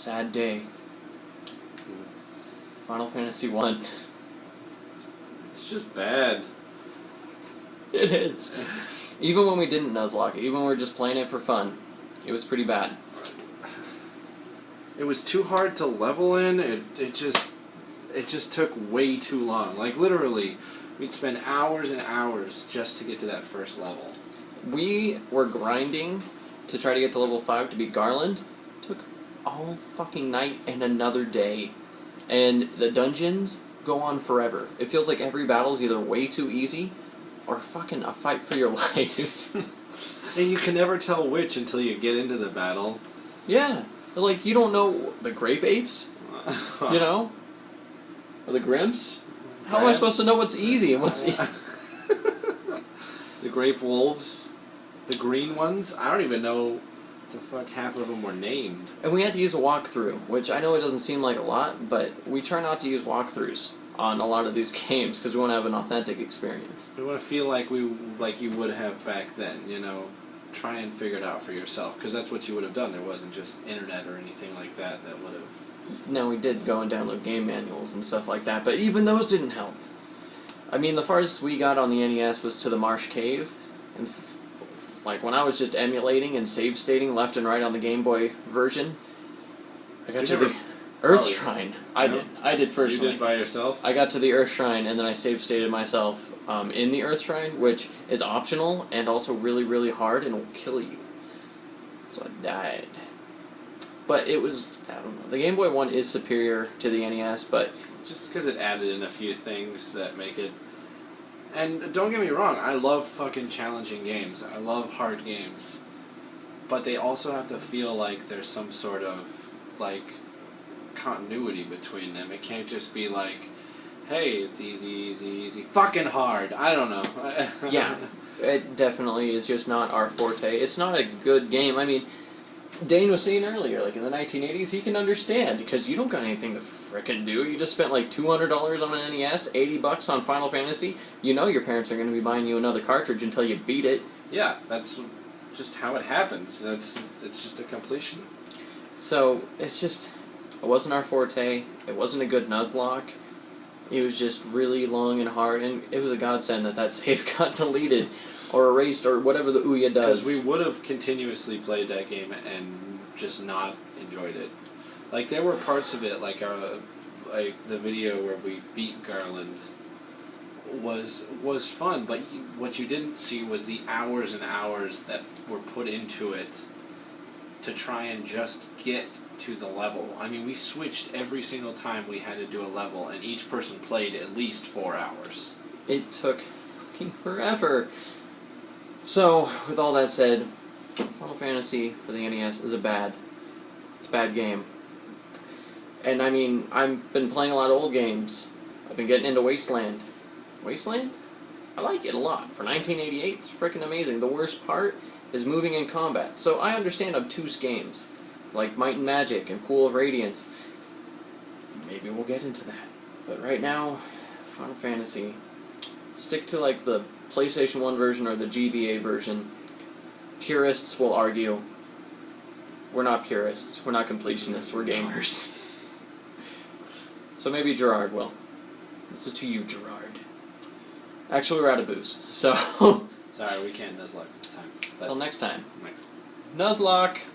sad day. Final Fantasy 1. It's just bad. It is. Even when we didn't Nuzlocke it, even when we were just playing it for fun, it was pretty bad. It was too hard to level in. It just took way too long. Like, literally, we'd spend hours and hours just to get to that first level. We were grinding to try to get to level 5 to beat Garland. It took all fucking night and another day. And the dungeons go on forever. It feels like every battle's either way too easy or fucking a fight for your life. And you can never tell which until you get into the battle. Yeah. Like, you don't know the grape apes, you know? Or the grimps. How am I supposed to know what's easy and what's... The grape wolves. The green ones. I don't even know the fuck half of them were named. And we had to use a walkthrough, which I know it doesn't seem like a lot, but we try not to use walkthroughs on a lot of these games because we want to have an authentic experience. We want to feel like you would have back then, you know? Try and figure it out for yourself, because that's what you would have done. There wasn't just internet or anything like that would have... No, we did go and download game manuals and stuff like that, but even those didn't help. I mean, the farthest we got on the NES was to the Marsh Cave, and like when I was just emulating and save stating left and right on the Game Boy version, I got to the Earth Shrine. I did personally. You did by yourself? I got to the Earth Shrine, and then I save stated myself in the Earth Shrine, which is optional and also really, really hard and will kill you. So I died. But it was, I don't know, the Game Boy 1 is superior to the NES, but... Just because it added in a few things that make it... And don't get me wrong, I love fucking challenging games. I love hard games. But they also have to feel like there's some sort of, like, continuity between them. It can't just be like, hey, it's easy, easy, easy, fucking hard. I don't know. Yeah, it definitely is just not our forte. It's not a good game. I mean, Dane was saying earlier, like in the 1980s, he can understand because you don't got anything to frickin' do. You just spent like $200 on an NES, $80 on Final Fantasy. You know your parents are going to be buying you another cartridge until you beat it. Yeah, that's just how it happens. It's just a completion. So it's just, it wasn't our forte. It wasn't a good Nuzlocke. It was just really long and hard, and it was a godsend that save got deleted or erased or whatever the Ouya does. Because we would have continuously played that game and just not enjoyed it. Like, there were parts of it, like the video where we beat Garland was fun, but what you didn't see was the hours and hours that were put into it to try and just get to the level. I mean, we switched every single time we had to do a level, and each person played at least 4 hours. It took fucking forever. So, with all that said, Final Fantasy for the NES is a bad game. And I mean, I've been playing a lot of old games. I've been getting into Wasteland. Wasteland? I like it a lot. For 1988, it's freaking amazing. The worst part is moving in combat. So I understand obtuse games, like Might and Magic and Pool of Radiance. Maybe we'll get into that. But right now, Final Fantasy, stick to like the PlayStation 1 version or the GBA version. Purists will argue. We're not purists. We're not completionists. We're gamers. So maybe Gerard will. This is to you, Gerard. Actually, we're out of booze, so... Sorry, we can't Nuzlocke this time. Until next time. Next. Nuzlocke!